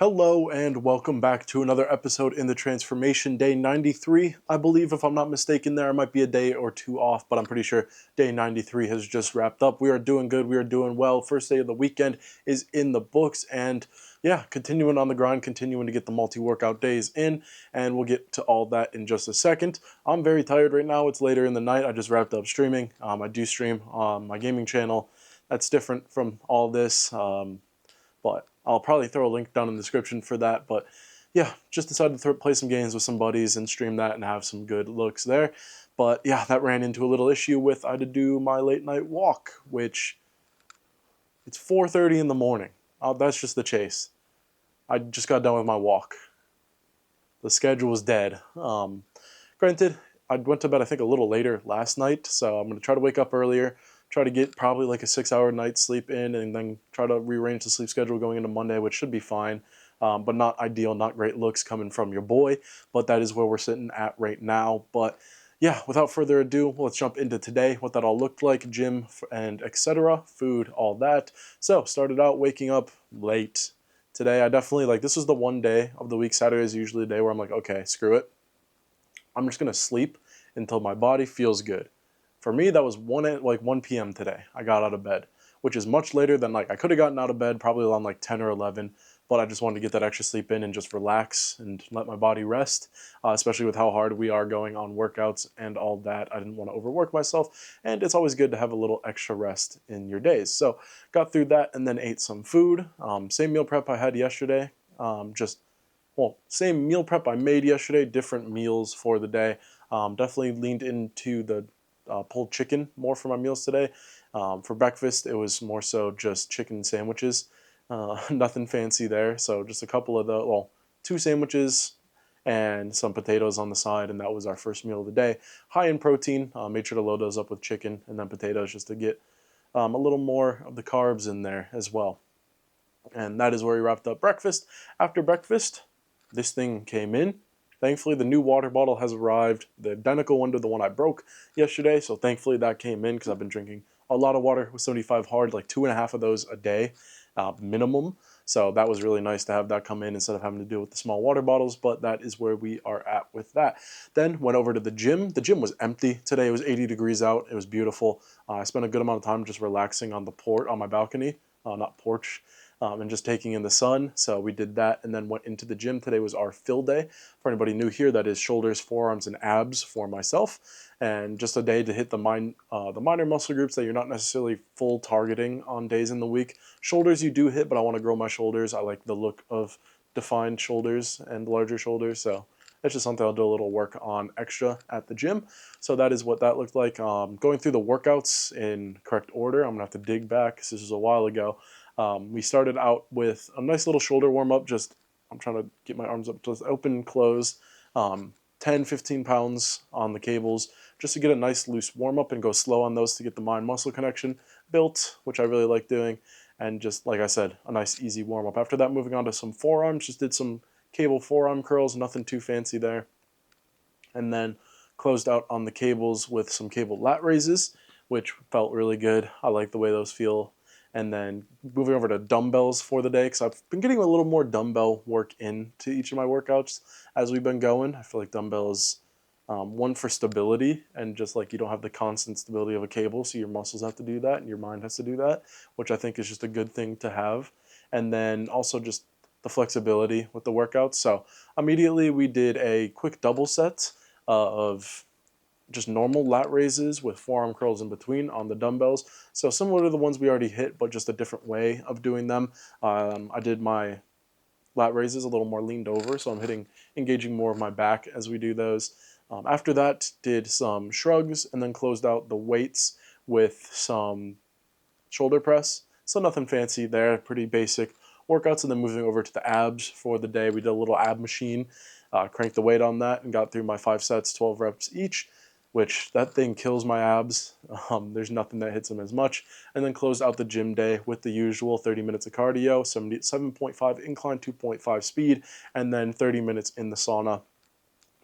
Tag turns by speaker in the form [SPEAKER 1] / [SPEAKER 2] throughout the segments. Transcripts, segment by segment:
[SPEAKER 1] Hello and welcome back to another episode in the transformation. Day 93, I believe, if I'm not mistaken. There might be a day or two off, but I'm pretty sure day 93 has just wrapped up. We are doing good, we are doing well. First day of the weekend is in the books, and yeah, continuing on the grind, continuing to get the multi-workout days in, and we'll get to all that in just a second. I'm very tired right now. It's later in the night. I just wrapped up streaming. I do stream on my gaming channel. That's different from all this, but I'll probably throw a link down in the description for that. But yeah, just decided to play some games with some buddies and stream that and have some good looks there. But yeah, that ran into a little issue with I had to do my late night walk, which it's 4:30 in the morning. That's just the chase. I just got done with my walk. The schedule was dead. Granted, I went to bed I think a little later last night, so I'm going to try to wake up earlier, try to get probably like a 6-hour night's sleep in, and then try to rearrange the sleep schedule going into Monday, which should be fine. But not ideal, not great looks coming from your boy, but that is where we're sitting at right now. But yeah, without further ado, let's jump into today, what that all looked like, gym and etc., food, all that. So started out waking up late. Today I definitely, this is the one day of the week, Saturday is usually the day where I'm like, okay, screw it. I'm just going to sleep until my body feels good. For me, that was 1 p.m. today. I got out of bed, which is much later than I could have gotten out of bed probably around 10 or 11, but I just wanted to get that extra sleep in and just relax and let my body rest, especially with how hard we are going on workouts and all that. I didn't want to overwork myself, and it's always good to have a little extra rest in your days. So got through that and then ate some food. Same meal prep I had yesterday, same meal prep I made yesterday, different meals for the day. Definitely leaned into the pulled chicken more for my meals today. For breakfast, it was more so just chicken sandwiches. Nothing fancy there. So just a couple of the, 2 sandwiches and some potatoes on the side, and that was our first meal of the day. High in protein. Made sure to load those up with chicken and then potatoes just to get a little more of the carbs in there as well. And that is where we wrapped up breakfast. After breakfast, this thing came in. Thankfully, the new water bottle has arrived, the identical one to the one I broke yesterday. So thankfully that came in because I've been drinking a lot of water with 75 hard, 2.5 of those a day minimum. So that was really nice to have that come in instead of having to deal with the small water bottles. But that is where we are at with that. Then went over to the gym. The gym was empty today. It was 80 degrees out. It was beautiful. I spent a good amount of time just relaxing on my balcony, not porch. And just taking in the sun. So we did that and then went into the gym. Today was our fill day. For anybody new here, that is shoulders, forearms, and abs for myself. And just a day to hit the minor muscle groups that you're not necessarily full targeting on days in the week. Shoulders you do hit, but I want to grow my shoulders. I like the look of defined shoulders and larger shoulders. So that's just something I'll do a little work on extra at the gym. So that is what that looked like. Going through the workouts in correct order. I'm going to have to dig back because this was a while ago. We started out with a nice little shoulder warm-up. I'm trying to get my arms up to open, close, 10, 15 pounds on the cables, just to get a nice loose warm-up and go slow on those to get the mind-muscle connection built, which I really like doing. And just, like I said, a nice easy warm-up. After that, moving on to some forearms, just did some cable forearm curls, nothing too fancy there. And then closed out on the cables with some cable lat raises, which felt really good. I like the way those feel. And then moving over to dumbbells for the day, because I've been getting a little more dumbbell work into each of my workouts as we've been going. I feel like dumbbells, one for stability, and just you don't have the constant stability of a cable, so your muscles have to do that and your mind has to do that, which I think is just a good thing to have. And then also just the flexibility with the workouts. So immediately we did a quick double set of just normal lat raises with forearm curls in between on the dumbbells. So similar to the ones we already hit, but just a different way of doing them. I did my lat raises a little more leaned over, so I'm engaging more of my back as we do those. After that, did some shrugs and then closed out the weights with some shoulder press. So nothing fancy there, pretty basic workouts. And then moving over to the abs for the day, we did a little ab machine, cranked the weight on that and got through my 5 sets, 12 reps each, which that thing kills my abs. There's nothing that hits them as much. And then closed out the gym day with the usual 30 minutes of cardio, 7.5 incline, 2.5 speed, and then 30 minutes in the sauna.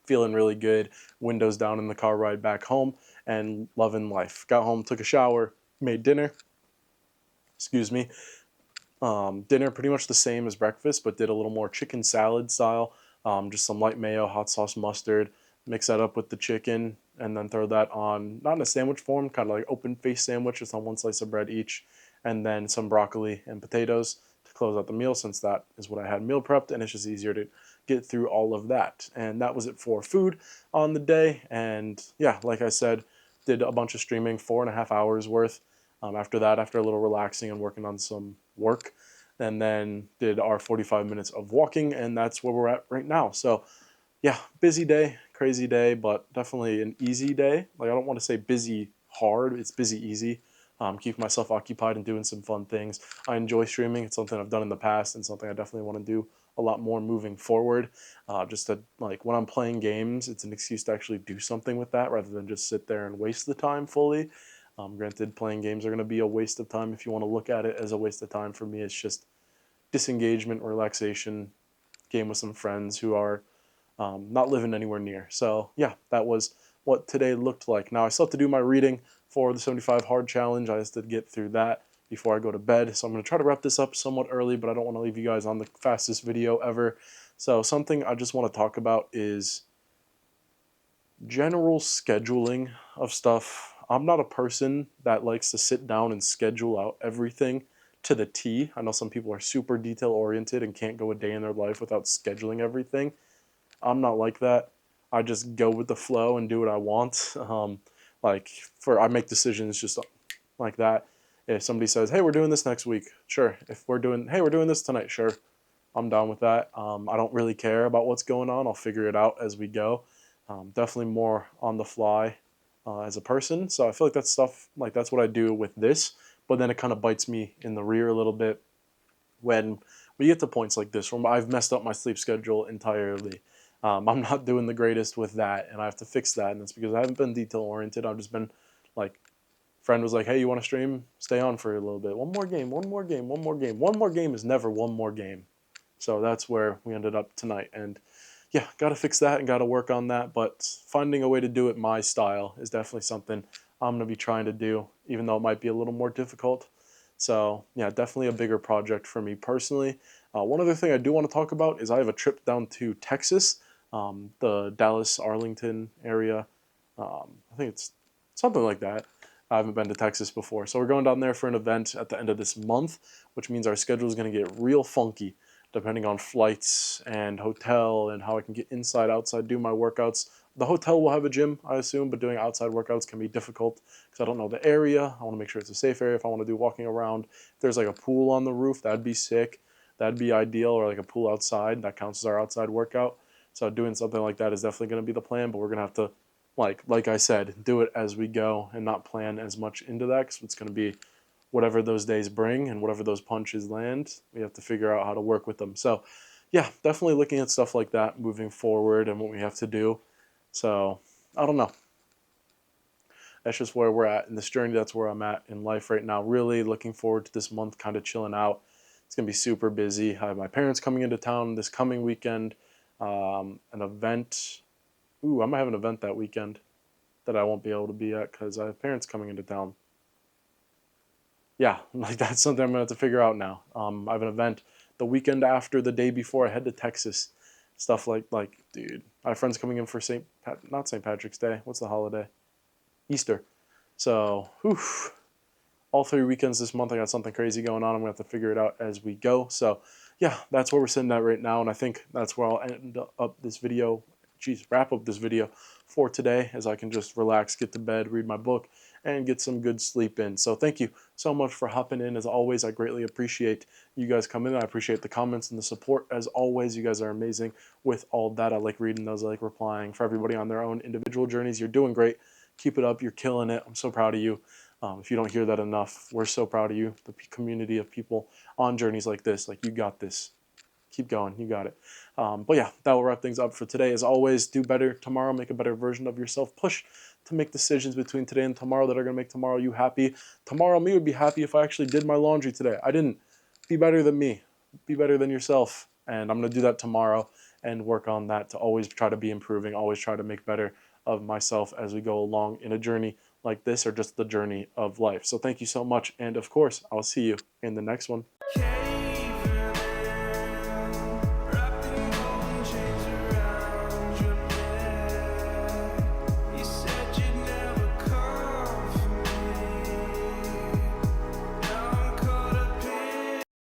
[SPEAKER 1] Feeling really good, windows down in the car ride back home, and loving life. Got home, took a shower, made dinner, Dinner pretty much the same as breakfast, but did a little more chicken salad style. Just some light mayo, hot sauce, mustard. Mix that up with the chicken, and then throw that on, not in a sandwich form, kind of like open face sandwich, just on one slice of bread each, and then some broccoli and potatoes to close out the meal, since that is what I had meal prepped, and it's just easier to get through all of that. And that was it for food on the day. And yeah, like I said, did a bunch of streaming, 4.5 hours worth. After that, after a little relaxing and working on some work, and then did our 45 minutes of walking, and that's where we're at right now. So yeah, busy day, crazy day, but definitely an easy day. Like, I don't want to say busy hard, it's busy easy. Keep myself occupied and doing some fun things. I enjoy streaming. It's something I've done in the past and something I definitely want to do a lot more moving forward. Just to, like, when I'm playing games, it's an excuse to actually do something with that rather than just sit there and waste the time fully. Granted, playing games are going to be a waste of time if you want to look at it as a waste of time. For me, it's just disengagement, relaxation, game with some friends who are not living anywhere near. So yeah, that was what today looked like. Now I still have to do my reading for the 75 hard challenge. I just did get through that before I go to bed. So I'm going to try to wrap this up somewhat early, but I don't want to leave you guys on the fastest video ever. So something I just want to talk about is general scheduling of stuff. I'm not a person that likes to sit down and schedule out everything to the T. I know some people are super detail oriented and can't go a day in their life without scheduling everything. I'm not like that. I just go with the flow and do what I want. I make decisions just like that. If somebody says, "Hey, we're doing this next week," sure. If "Hey, we're doing this tonight," sure. I'm down with that. I don't really care about what's going on. I'll figure it out as we go. Definitely more on the fly as a person. So I feel like that's stuff, like that's what I do with this. But then it kind of bites me in the rear a little bit when we get to points like this where I've messed up my sleep schedule entirely. I'm not doing the greatest with that, and I have to fix that. And it's because I haven't been detail oriented. I've just been like, friend was like, "Hey, you want to stream? Stay on for a little bit. One more game, one more game, one more game." One more game is never one more game. So that's where we ended up tonight. And yeah, got to fix that and got to work on that. But finding a way to do it my style is definitely something I'm going to be trying to do, even though it might be a little more difficult. So yeah, definitely a bigger project for me personally. One other thing I do want to talk about is I have a trip down to Texas, the Dallas, Arlington area. I think it's something like that. I haven't been to Texas before. So we're going down there for an event at the end of this month, which means our schedule is going to get real funky depending on flights and hotel and how I can get inside, outside, do my workouts. The hotel will have a gym, I assume, but doing outside workouts can be difficult because I don't know the area. I want to make sure it's a safe area if I want to do walking around. If there's like a pool on the roof, that'd be sick. That'd be ideal, or like a pool outside. That counts as our outside workout. So doing something like that is definitely going to be the plan, but we're going to have to, like I said, do it as we go and not plan as much into that because it's going to be whatever those days bring and whatever those punches land. We have to figure out how to work with them. So yeah, definitely looking at stuff like that moving forward and what we have to do. So I don't know. That's just where we're at in this journey. That's where I'm at in life right now. Really looking forward to this month, kind of chilling out. It's going to be super busy. I have my parents coming into town this coming weekend. An event. Ooh, I might have an event that weekend that I won't be able to be at because I have parents coming into town. Yeah, like that's something I'm gonna have to figure out now. I have an event the weekend after, the day before I head to Texas. Stuff like, dude, I have friends coming in for not St. Patrick's Day. What's the holiday? Easter. So, whew, all 3 weekends this month, I got something crazy going on. I'm gonna have to figure it out as we go. So, yeah, that's where we're sitting at right now, and I think that's where I'll end up this video. Wrap up this video for today, as I can just relax, get to bed, read my book, and get some good sleep in. So thank you so much for hopping in. As always, I greatly appreciate you guys coming in. I appreciate the comments and the support. As always, you guys are amazing with all that. I like reading those. I like replying. For everybody on their own individual journeys, you're doing great. Keep it up. You're killing it. I'm so proud of you. If you don't hear that enough, we're so proud of you, the community of people on journeys like this. Like, you got this. Keep going. You got it. But yeah, that will wrap things up for today. As always, do better tomorrow. Make a better version of yourself. Push to make decisions between today and tomorrow that are going to make tomorrow you happy. Tomorrow me would be happy if I actually did my laundry today. I didn't. Be better than me. Be better than yourself. And I'm going to do that tomorrow and work on that to always try to be improving, always try to make better of myself as we go along in a journey like this, or just the journey of life. So thank you so much. And of course, I'll see you in the next one.